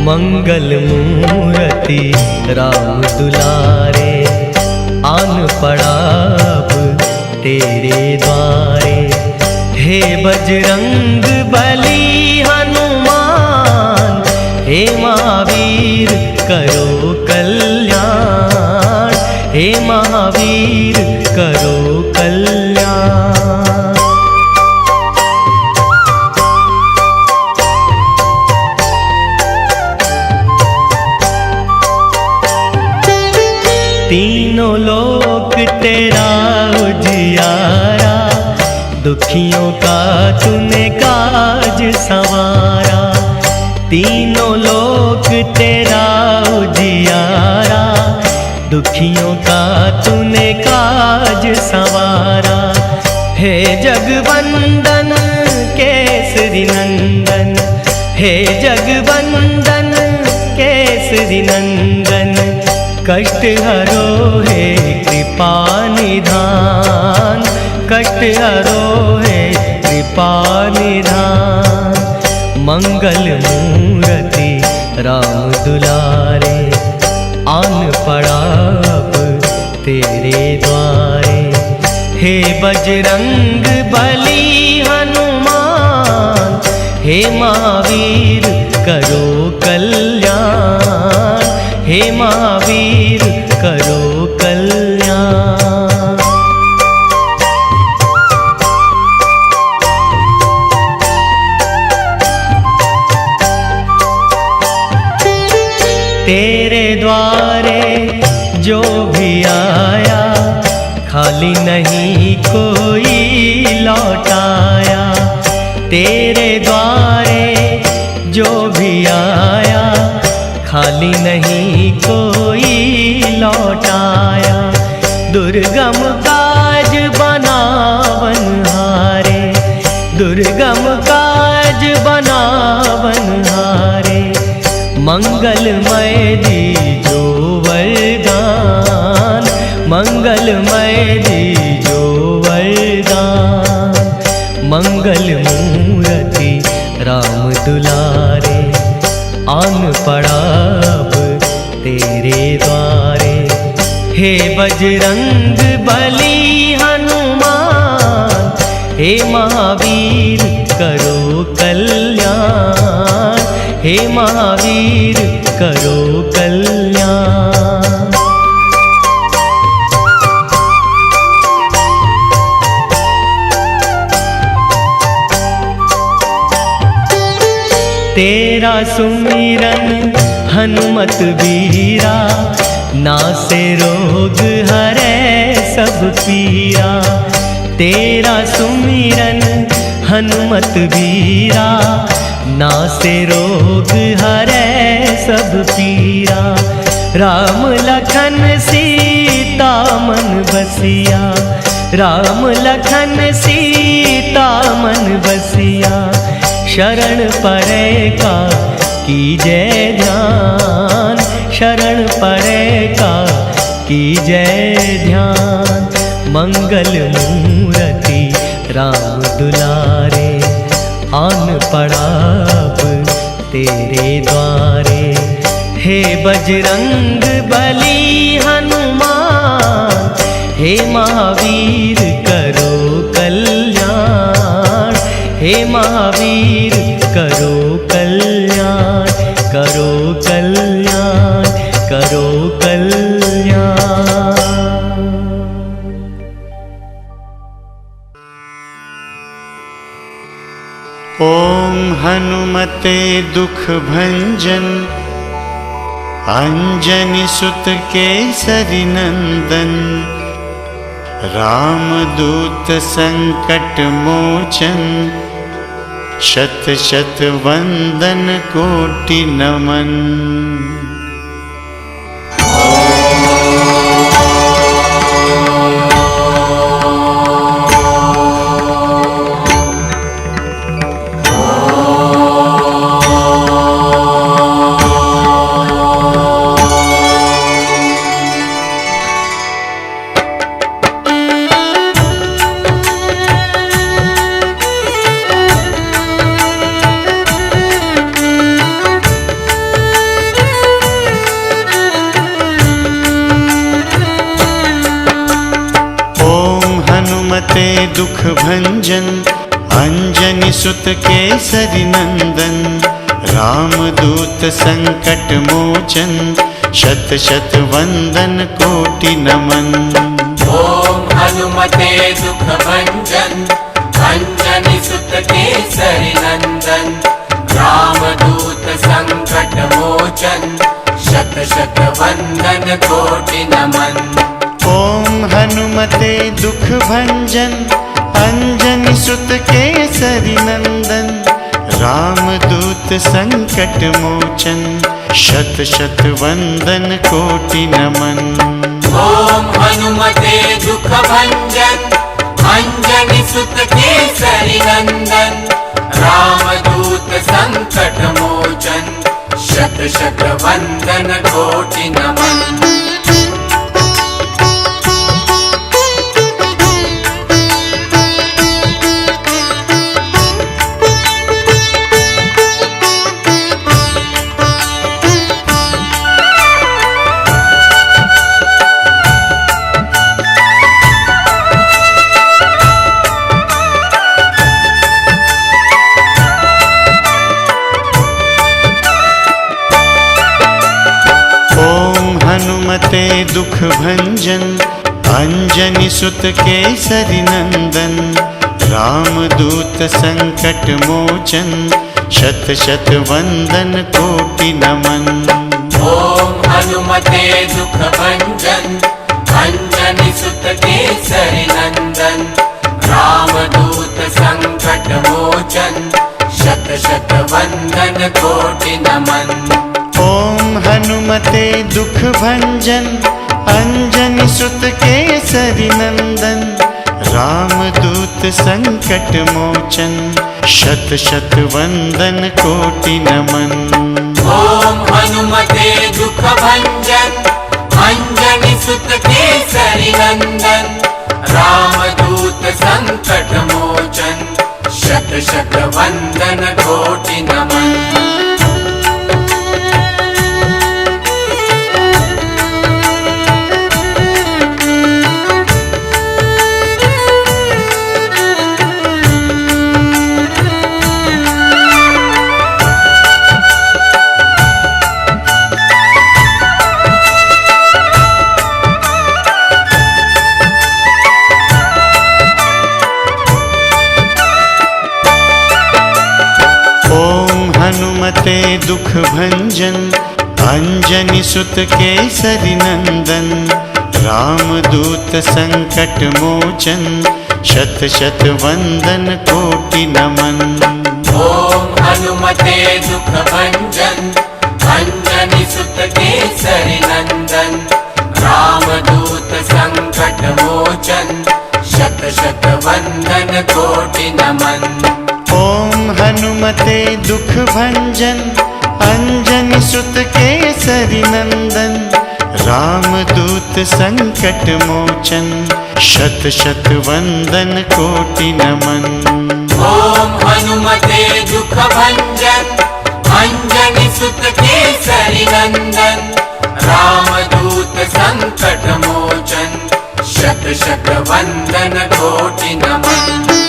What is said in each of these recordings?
मंगल मूर्ति राम दुलारे, आन पड़ा अब तेरे द्वारे। हे बजरंग बली हनुमान, हे महावीर करो कल्याण, हे महावीर करो कल्याण। तीनों लोक तेरा उजियारा, दुखियों का तूने काज संवारा। तीनों लोक तेरा उजियारा, दुखियों का तूने काज संवारा। हे जगवंदन केसरी नंदन, हे जगवंदन केसरी नंदन, कष्ट हरो हे कृपा निधान, कष्ट हरो हे कृपा निधान। मंगल मूर्ति राम दुलारे, आन पड़ा अब तेरे द्वारे। हे बजरंग बली हनुमान, हे महावीर करो कल्याण, हे महावीर करो कल्याण। तेरे द्वारे जो भी आया, खाली नहीं कोई लौटाया। तेरे द्वारे जो भी आया, खाली नहीं कोई लौटाया। दुर्गम काज बनावन हारे, दुर्गम काज बनावन हारे। मंगलमय जी जो वरदान, मंगलमय जी जो वरदान। मंगल मूर्ति राम दुलारे, आन पड़ा अब तेरे द्वारे। हे बजरंग बली हनुमान, हे महावीर करो कल्याण, हे महावीर करो कल्याण। तेरा सुमिरन हनुमत वीरा, नासे रोग हरे सब पीरा। तेरा सुमिरन हनुमत वीरा, नासे रोग हरे सब पीरा। राम लखन सीता मन बसिया, राम लखन सीता मन बसिया। शरण पड़े का कीजय ध्यान, शरण पड़े का कीजय ध्यान। मंगल मूर्ति राम दुलारे, आन पड़ा अब तेरे द्वारे। हे बजरंग बली हनुमान, हे महावीर करो कल्याण, हे महावीर करो कल्याण, करो कल्याण, करो कल्याण। ओम हनुमते दुख भंजन, अंजनी सुत केसरी नंदन। रामदूत संकट मोचन, शत शत वंदन कोटि नमन। दुख भंजन, अंजनी सुत केसरी नंदन, रामदूत संकट मोचन, शत शत वंदन कोटि नमन। ओम हनुमते दुख भंजन, अंजनी सुत केसरी नंदन, रामदूत संकट मोचन, शत शत वंदन कोटि नमन। ओम हनुमते दुख भंजन, अंजनी सुत केसरी नंदन, रामदूत संकट मोचन, शत शत वंदन कोटि नमन। ओम हनुमते दुख भंजन, अंजनी सुत केसरी नंदन, रामदूत संकट मोचन, शत शत वंदन कोटि नमन। हनुमते दुख भंजन, अंजनी सुत केसरी नंदन, रामदूत संकट मोचन, शत शत वंदन कोटि नमन। ओम हनुमते दुख भंजन, अंजनी सुत केसरी नंदन, रामदूत संकट मोचन, शत शत वंदन कोटि नमन। ओम हनुमते दुख भंजन, अंजनी सुत केसरी नंदन, रामदूत संकट मोचन, शत शत वंदन कोटि नमन। ओम हनुमते दुख भंजन, अंजनी सुत केसरी नंदन, रामदूत संकट मोचन, शत शत वंदन कोटि नमन। हनुमते दुख भंजन, अंजनी सुत केसरी नंदन, रामदूत संकट मोचन, शत शत वंदन कोटि नमन। ओम हनुमते दुख भंजन, अंजनी सुत केसरी नंदन, रामदूत संकट मोचन, शत शत वंदन कोटि नमन। ओम हनुमते दुख भंजन, अंजनी सुत केसरी नंदन, रामदूत संकट मोचन, शत शत वंदन कोटि नमन। ओम हनुमते दुख भंजन, अंजनी सुत केसरी नंदन, रामदूत संकट मोचन, शत शत वंदन कोटि नमन।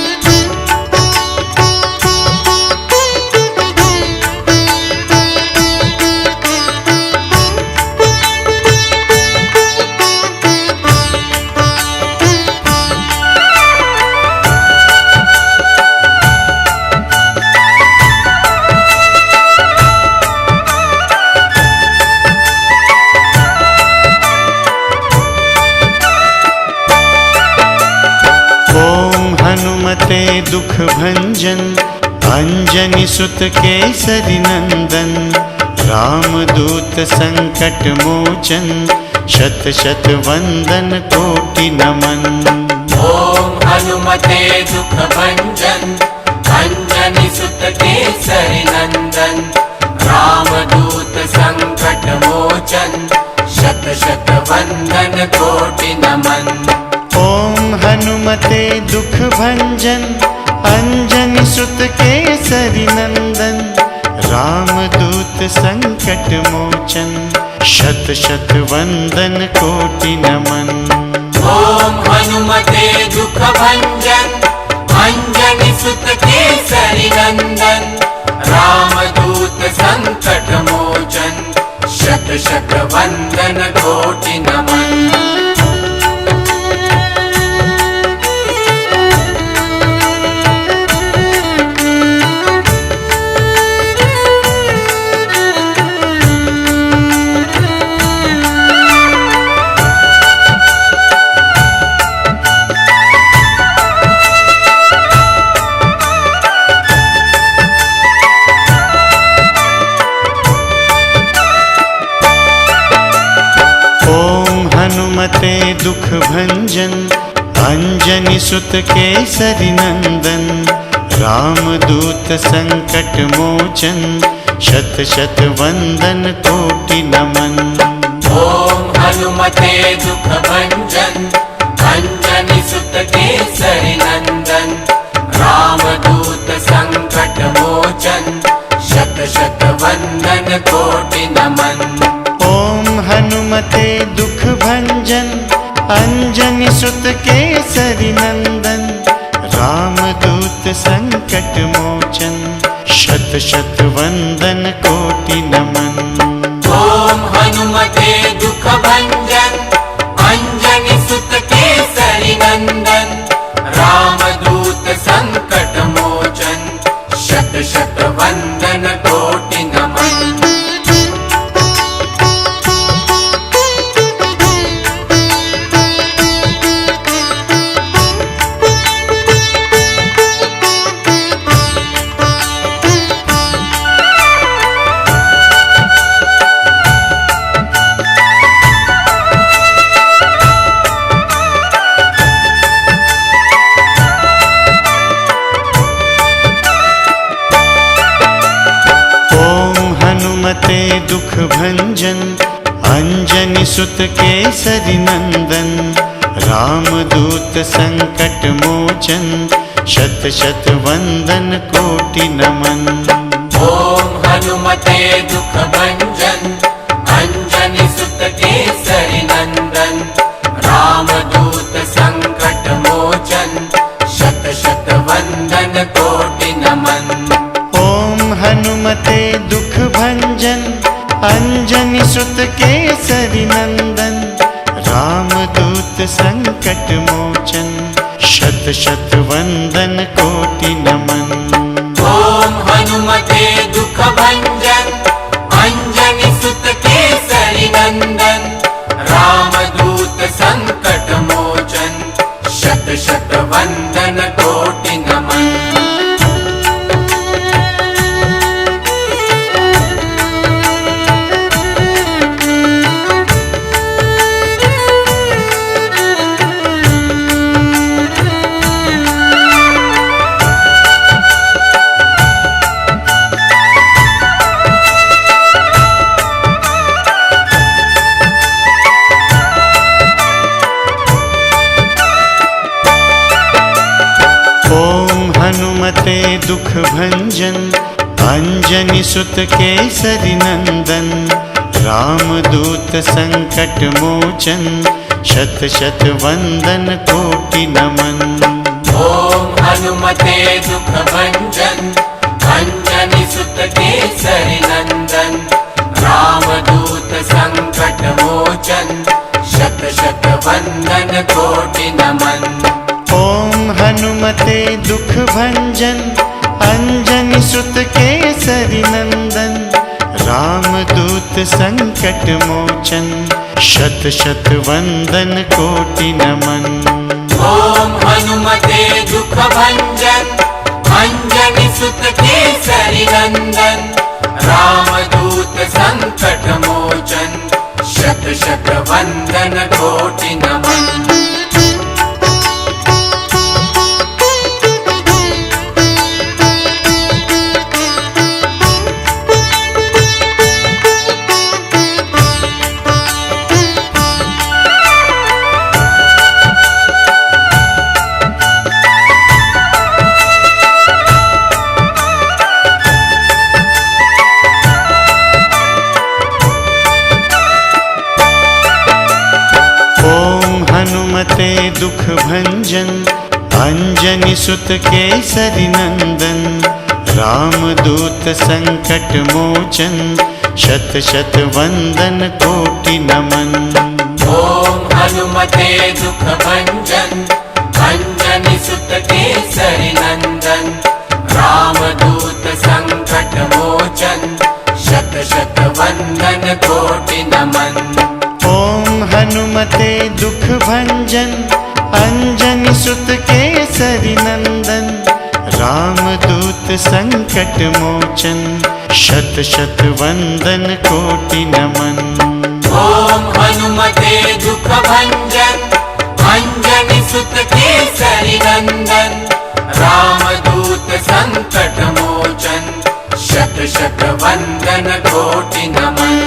हनुमते दुख भंजन, अंजनी सुत केसरी नंदन, रामदूत संकट मोचन, शत शत वंदन कोटि नमन। ओम हनुमते दुख भंजन, अंजनी सुत केसरी नंदन, रामदूत संकट मोचन, शत शत वंदन कोटि नमन। ओम हनुमते दुख भंजन, अंजनी सुत केसरी नंदन, रामदूत संकट मोचन, शत शत वंदन कोटि नमन। ओम हनुमते दुख भंजन अंजनी सुत केसरी नंदन रामदूत संकट मोचन शत शत वंदन कोटि नमन। हनुमते दुख भंजन अंजनी सुत केसरी नंदन रामदूत संकट मोचन शत शत वंदन कोटि नमन। ओम हनुमते दुख भंजन अंजनी सुत केसरी नंदन रामदूत संकट मोचन शत शत वंदन कोटि नमन। ओम हनुमते दुख भंजन अंजनी सुत केसरी नंदन रामदूत संकट मोचन शत शत वंदन कोटि नमन। ओम हनुमते दुख भंजन अंजनी सुत केसरी नंदन रामदूत संकट मोचन शत शत वंदन कोटि नमन। हनुमते दुख भंजन अंजनी सुत केसरी नंदन रामदूत संकट मोचन शत शत वंदन कोटि नमन। ओम हनुमते दुख भंजन अंजनी सुत केसरी नंदन रामदूत संकट मोचन शत शत वंदन कोटि नमन। ओम हनुमते दुख भंजन अंजनी सुत केसरी नंदन रामदूत संकट मोचन शत शत वंदन कोटि नमन। ओम हनुमते दुख भंजन अंजनी सुत केसरी नंदन रामदूत संकट मोचन शत शत वंदन कोटि नमन। हनुमते दुख भंजन अंजनी सुत केसरी नंदन रामदूत संकट मोचन शत शत वंदन कोटि नमन। ओम हनुमते दुख भंजन अंजनी सुत केसरी नंदन रामदूत संकट मोचन शत शत वंदन कोटि नमन। ओम हनुमते दुख भंजन अंजनी सुत केसरी नंदन रामदूत संकट मोचन शत शत वंदन कोटि नमन। ओम हनुमते दुख भंजन अंजनी सुत केसरी नंदन रामदूत संकट मोचन शत शत वंदन कोटि नमन। हनुमते दुख भंजन अंजनी सुत केसरी नंदन रामदूत संकट मोचन शत शत वंदन कोटि नमन। ओम हनुमते दुख भंजन अंजनी सुत केसरी नंदन रामदूत संकट मोचन शत शत वंदन कोटि नमन। ओम हनुमते दुख भंजन अंजनी सुत केसरी नंदन रामदूत संकट मोचन शत शत वंदन कोटि नमन। ओम हनुमते दुख भंजन अंजनी सुत केसरी नंदन रामदूत संकट मोचन शत शत वंदन कोटि नमन।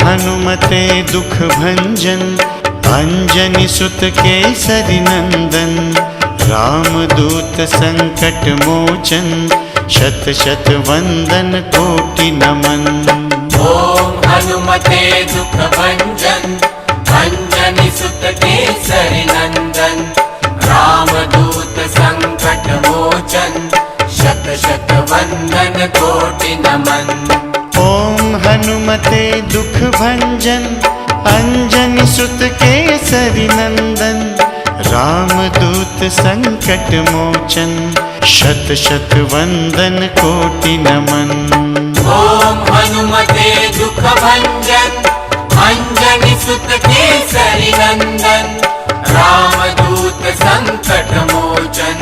हनुमते दुख भंजन अंजनी सुत केसरी नंदन रामदूत संकट मोचन शत शत वंदन कोटि नमन। ओम हनुमते दुख भंजन अंजनी सुत केसरी नंदन रामदूत संकट मोचन शत शत वंदन कोटि नमन। ओम हनुमते दुख भंजन अंजनी सुत केसरी नंदन रामदूत संकट मोचन शत शत वंदन कोटि नमन। ओम हनुमते दुख भंजन अंजनी सुत केसरी नंदन रामदूत संकट मोचन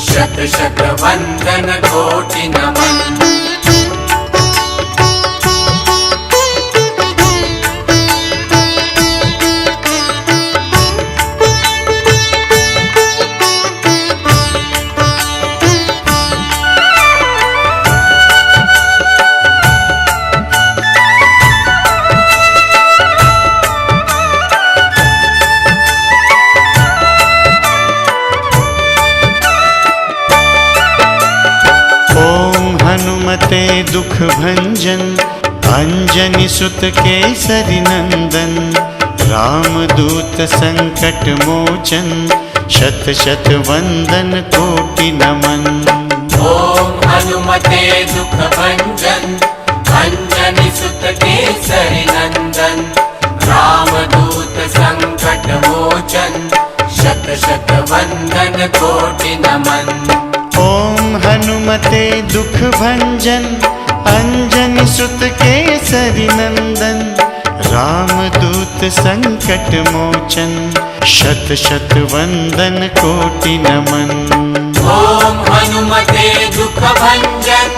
शत शत वंदन कोटि नमन। हनुमते दुख भंजन अंजनी सुत केसरी नंदन रामदूत संकट मोचन शत शत वंदन कोटि नमन। ओम हनुमते दुख भंजन अंजनी सुत केसरी नंदन रामदूत संकट मोचन शत शत वंदन कोटि नमन। ओम हनुमते दुख भंजन अंजनी सुत केसरी नंदन रामदूत संकट मोचन शत शत वंदन कोटि नमन। ओम हनुमते दुख भंजन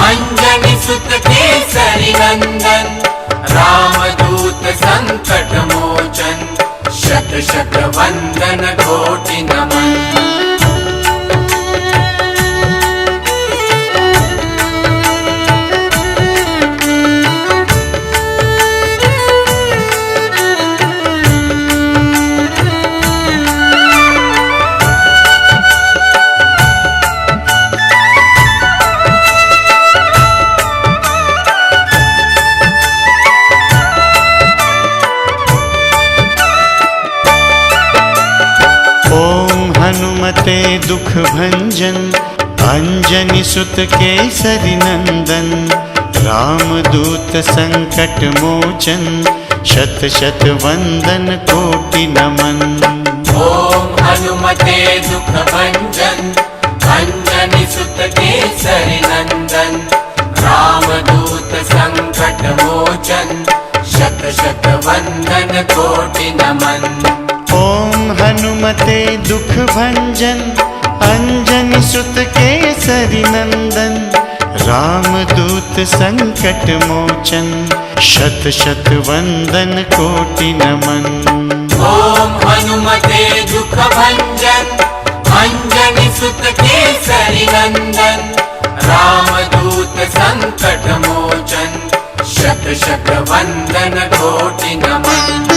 अंजनी सुत केसरी नंदन रामदूत संकट मोचन शत शत वंदन कोटि नमन। हनुमते दुख भंजन अंजनी सुत केसरी नंदन रामदूत संकट मोचन शत शत वंदन कोटि नमन। ओम हनुमते दुख भंजन अंजनी सुत केसरी नंदन रामदूत संकट मोचन शत शत वंदन कोटि नमन। ओम हनुमते दुख भंजन अंजनी सुत केसरी नंदन रामदूत संकट मोचन शत शत वंदन कोटि नमन। ओम हनुमते दुख भंजन अंजनी सुत केसरी नंदन रामदूत संकट मोचन शत शत वंदन कोटि नमन।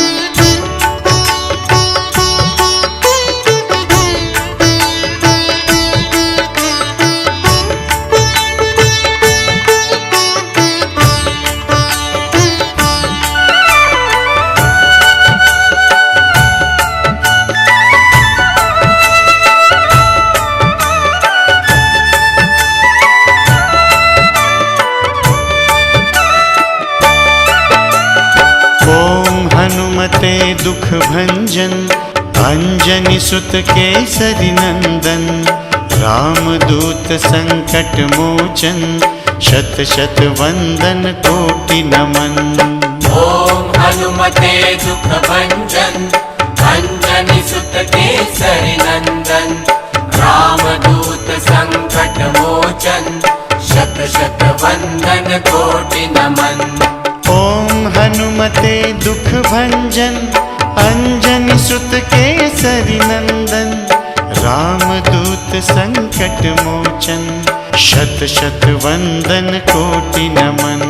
हनुमते दुख भंजन अंजनी सुत केसरी नंदन रामदूत संकट मोचन शत शत वंदन कोटि नमन। ओम हनुमते दुख भंजन अंजनी सुत केसरी नंदन रामदूत संकट मोचन शत शत वंदन कोटि नमन। ओम हनुमते दुख भंजन अंजनी सुत केसरी नंदन रामदूत संकट मोचन शत शत वंदन कोटि नमन।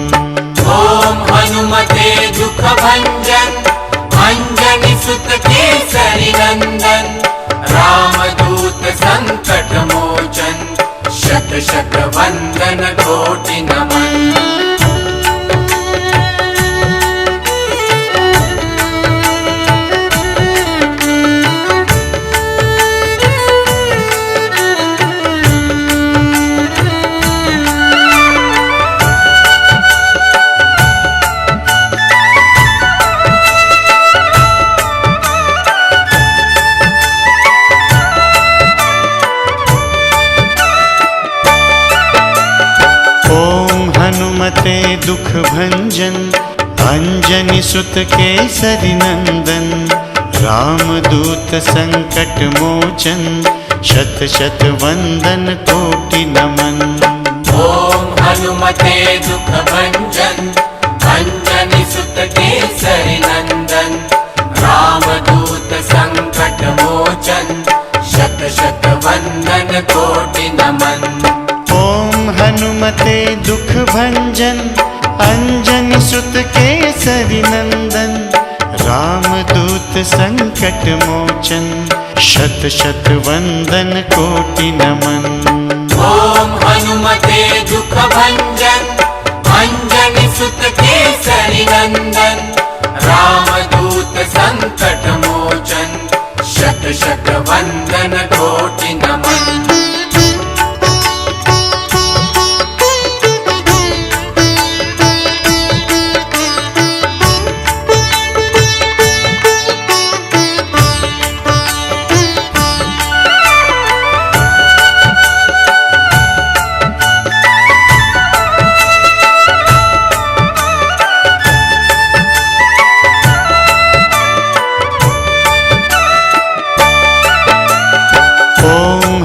ओम हनुमते दुख भंजन अंजनी सुत केसरी नंदन रामदूत संकट मोचन शत शत वंदन कोटि नमन। हनुमते दुख भंजन अंजनी सुत केसरी नंदन रामदूत संकट मोचन शत शत वंदन कोटि नमन। ओम हनुमते दुख भंजन अंजनी सुत केसरी नंदन रामदूत संकट मोचन शत शत वंदन कोटि नमन। ओम हनुमते दुख भंजन अंजनी सुत केसरी नंदन रामदूत संकट मोचन शत शत वंदन कोटि नमन। ओम हनुमते दुख भंजन अंजनी सुत केसरी नंदन रामदूत संकट मोचन शत शत वंदन कोटि नमन।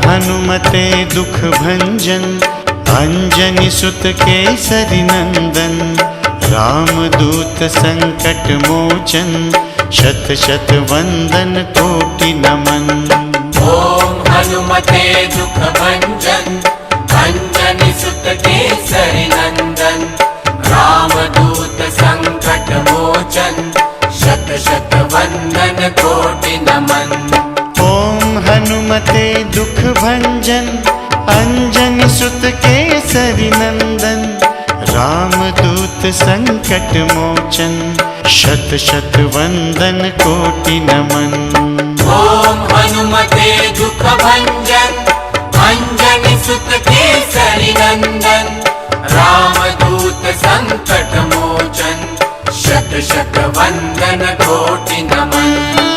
हनुमते दुख भंजन अंजनी सुत केसरी नंदन रामदूत संकट मोचन शत शत वंदन कोटि नमन। ओम हनुमते दुख भंजन अंजनी सुत केसरी नंदन रामदूत संकट मोचन शत शत वंदन कोटि नमन। ओम हनुमते दुख भंजन अंजनी सुत केसरी नंदन रामदूत संकट मोचन शत शत वंदन कोटि नमन। ओम हनुमते दुख भंजन अंजनी सुत केसरी नंदन रामदूत संकट मोचन शत शत वंदन कोटि नमन।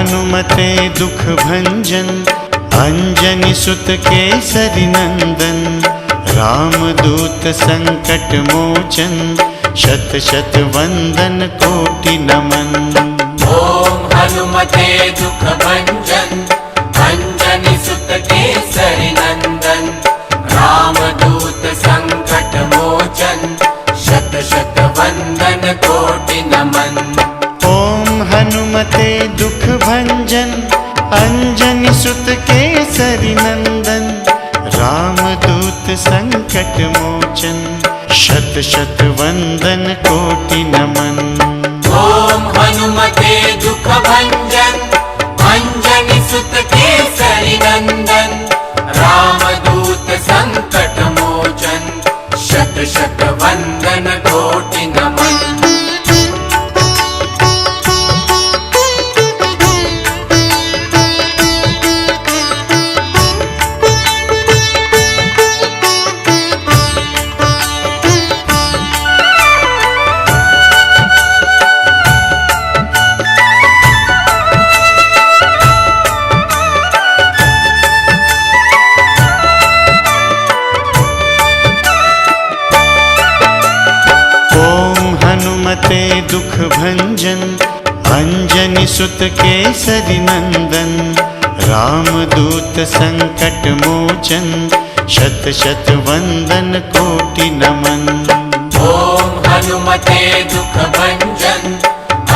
हनुमते दुख भंजन अंजनी सुत केसरी नंदन रामदूत संकट मोचन शत शत वंदन कोटि नमन। ओम हनुमते दुख भंजन अंजनी सुत केसरी नंदन रामदूत संकट मोचन शत शत वंदन कोटि नमन। ओम हनुमते दुख भंजन अंजनी सुत केसरी नंदन रामदूत संकट मोचन शत शत वंदन कोटि नमन। ओम हनुमते दुख भंजन अंजनी सुत केसरी नंदन रामदूत संकट मोचन शत शत वंदन कोटि नमन। हनुमते दुख भंजन अंजनी सुत केसरी नंदन रामदूत संकट मोचन शत शत वंदन कोटि नमन। ओम हनुमते दुख भंजन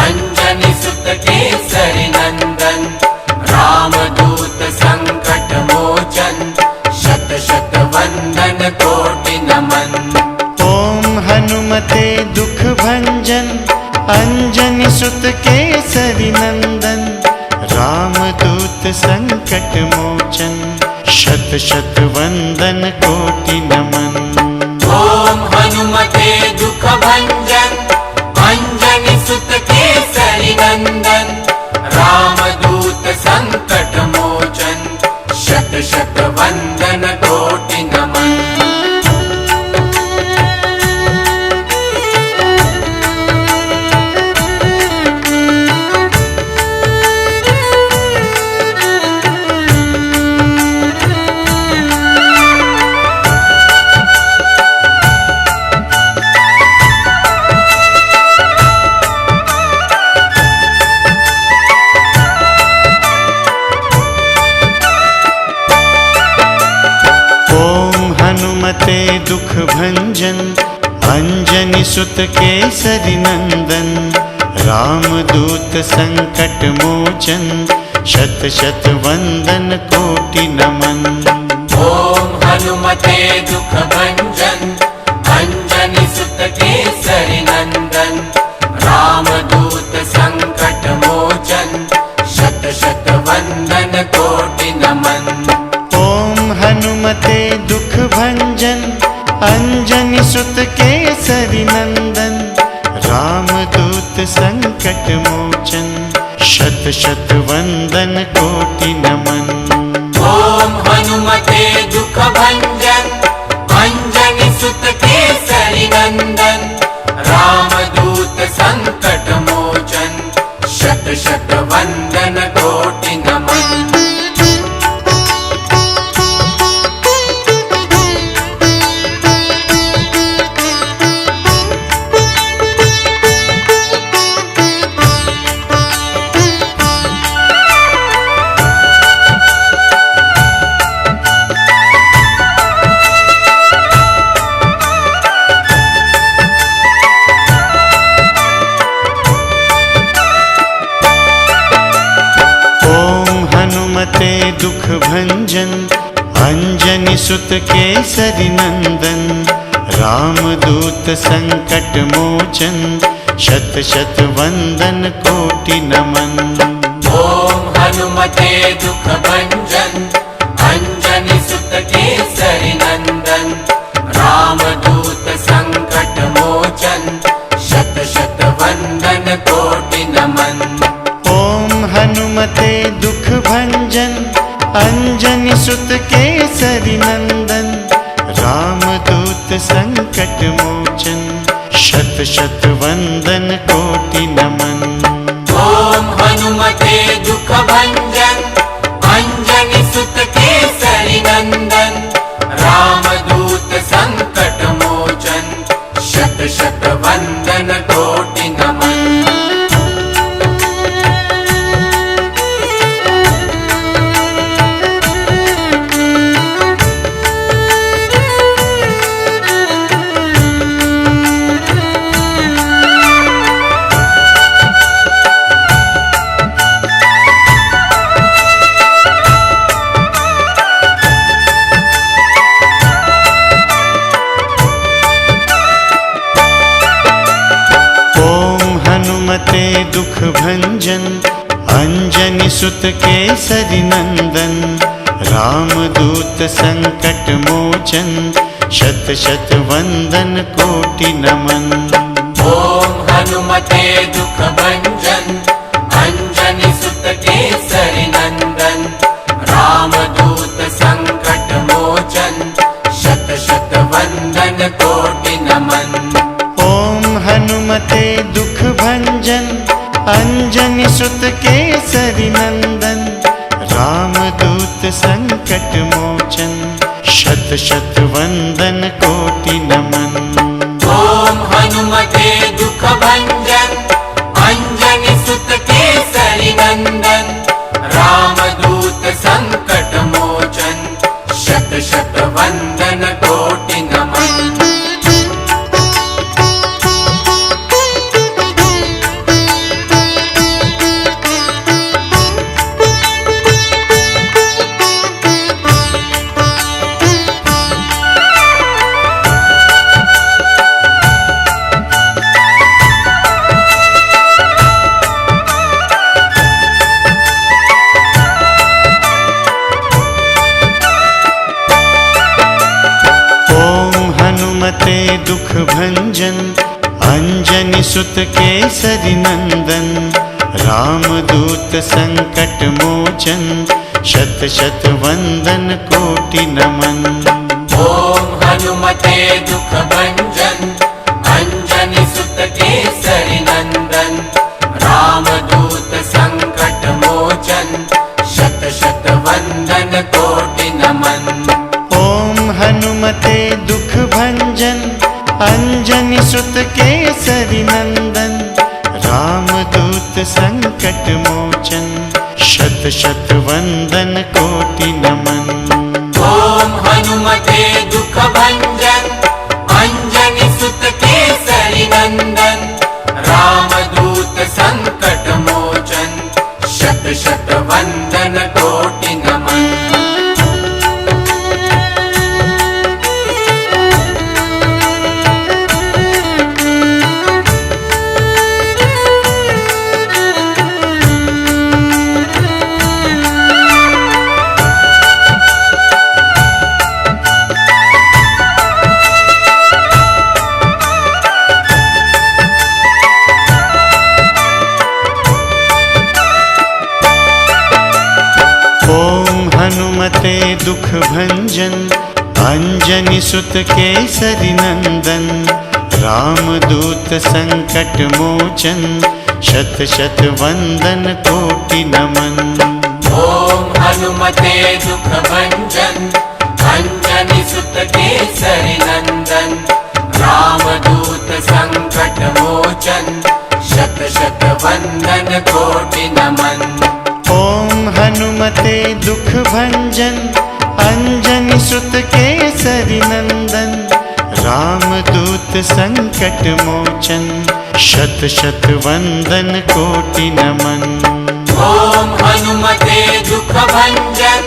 अंजनी सुत केसरी नंदन रामदूत संकट मोचन शत शत वंदन कोटि नमन। ओम हनुमते दुख भंजन अंजनी सुत केसरी नंदन रामदूत संकट मोचन शत शत वंदन कोटि नमन। ओम हनुमते दुख भंजन अंजनी सुत केसरी नंदन रामदूत संकट मोचन शत शत वंदन कोटि नमन। हनुमते दुख भंजन अंजनी सुत केसरी नंदन रामदूत संकट मोचन शत शत वंदन कोटि नमन। ओम हनुमते दुख भंजन अंजनी सुत केसरी नंदन रामदूत संकट मोचन शत शत वंदन कोटि नमन। ओम हनुमते दुख भंजन अंजनी सुत केसरी नंदन रामदूत संकट मोचन शत शत वंदन कोटि नमन। ओम हनुमते दुख भंजन अंजनी सुत केसरी नंदन रामदूत संकट मोचन शत शत वंदन कोटि नमन। दुख भंजन अंजनी सुत केसरी नंदन रामदूत संकट मोचन शत शत वंदन कोटि नमन। ओम हनुमते दुख भंजन अंजनी सुत केसरी नंदन रामदूत संकट मोचन शत शत वंदन कोटि नमन। ओम हनुमते दुख भंजन अंजनी सुत केसरी नंदन रामदूत संकट मोचन शत शत वंदन कोटि नमन। ओम हनुमते दुख भंजन अंजनी सुत केसरी नंदन रामदूत संकट मोचन शत शत वंदन कोटि नमन। हनुमते दुख भंजन अंजनी सुत केसरी नंदन रामदूत संकट मोचन शत शत वंदन कोटि नमन। ओम हनुमते दुख भंजन अंजनी सुत केसरी नंदन रामदूत संकट मोचन शत शत वंदन कोटि नमन। ओम हनुमते दुख भंजन अंजनी सुत केसरी नंदन रामदूत संकट मोचन शत शत वंदन कोटि नमन। ओम हनुमते दुख भंजन अंजनी सुत केसरी नंदन रामदूत संकट मोचन शत शत वंदन कोटि नमन। हनुमते दुख भंजन अंजनी सुत केसरी नंदन रामदूत संकट मोचन शत शत वंदन कोटि नमन। ओम हनुमते दुख भंजन अंजनी सुत केसरी नंदन रामदूत संकट मोचन शत शत वंदन कोटि नमन। ओम हनुमते दुख भंजन अंजनी सुत केसरी नंदन रामदूत संकट मोचन शत शत वंदन कोटि नमन। ओम हनुमते दुख भंजन अंजनी सुत केसरी नंदन रामदूत संकट मोचन शत शत वंदन कोटि नमन। हनुमते दुख भंजन अंजनी सुत केसरी नंदन रामदूत संकट मोचन शत शत वंदन कोटि नमन। ओम हनुमते दुख भंजन अंजनी सुत केसरी नंदन रामदूत संकट मोचन शत शत वंदन कोटि नमन। ओम हनुमते दुख भंजन अंजनी सुत केसरी नंदन रामदूत संकट मोचन शत शत वंदन कोटि नमन। ओम हनुमते दुख भंजन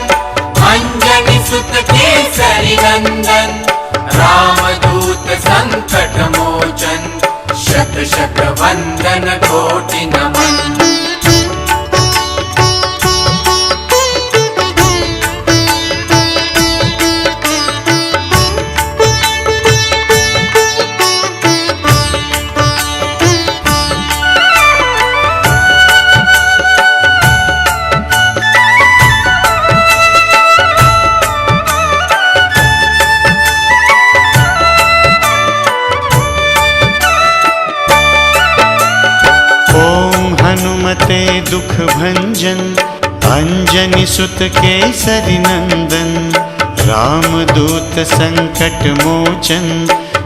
अंजनी सुत केसरी नंदन रामदूत संकट मोचन शत शत वंदन कोटि नमन। दुख भंजन अंजनी सुत केसरी नंदन, रामदूत संकट मोचन,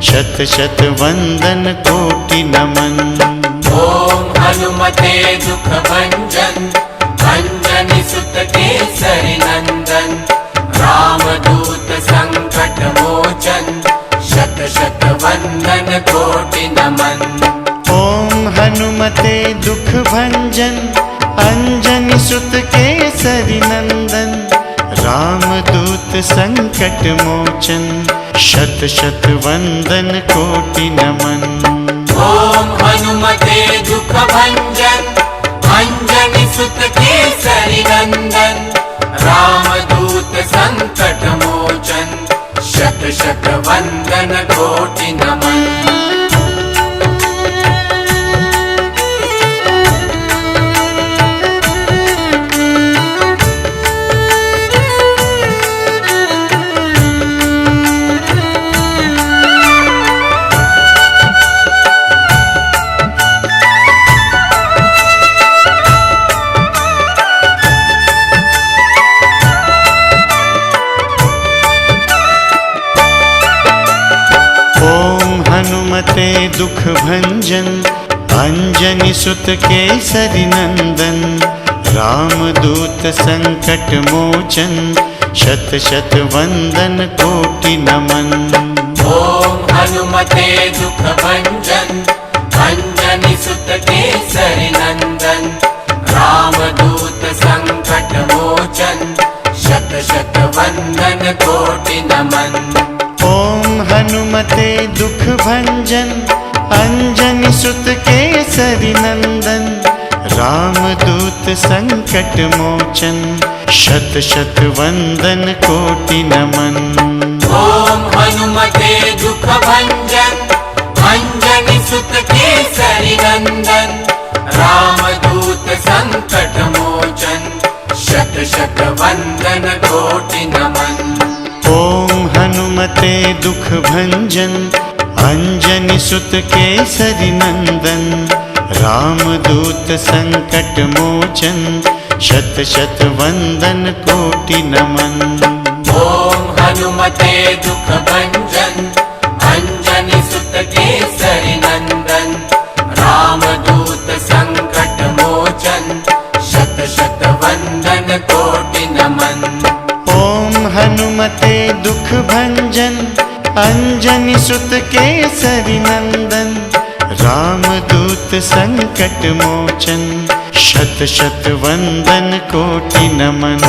शत शत वंदन कोटि नमन। ओम हनुमते दुख भंजन, अंजनी सुत केसरी नंदन, रामदूत संकट मोचन, शत शत वंदन कोटि नमन। ओम हनुमते दुख भंजन, अंजनी सुत केसरी नंदन, रामदूत संकट मोचन, शत शत वंदन कोटि नमन। ओम हनुमते दुख भंजन, अंजनी सुत केसरी नंदन, रामदूत संकट मोचन, शत शत वंदन कोटि नमन। हनुमते दुख भंजन, अंजनी सुत केसरी नंदन, रामदूत संकट मोचन, शत शत वंदन कोटि नमन। ओम हनुमते दुख भंजन, अंजनी सुत केसरी नंदन, रामदूत संकट मोचन, शत शत वंदन कोटि नमन। ओम हनुमते दुख भंजन, अंजनी सुत केसरी नंदन, रामदूत संकट मोचन, शत शत वंदन कोटि नमन। ओम हनुमते दुख भंजन, अंजनी सुत केसरी नंदन, रामदूत संकट मोचन, शत शत वंदन कोटि नमन। ओम हनुमते दुख भंजन, अंजनी सुत केसरी नंदन, रामदूत संकट मोचन, शत शत वंदन कोटि नमन। ओम हनुमते दुख भंजन, अंजनी सुत केसरी नंदन, रामदूत संकट मोचन, शत शत वंदन कोटि नमन। ओम हनुमते दुख भंजन, अंजनी सुत केसरी नंदन, रामदूत संकट मोचन, शत शत वंदन कोटि नमन।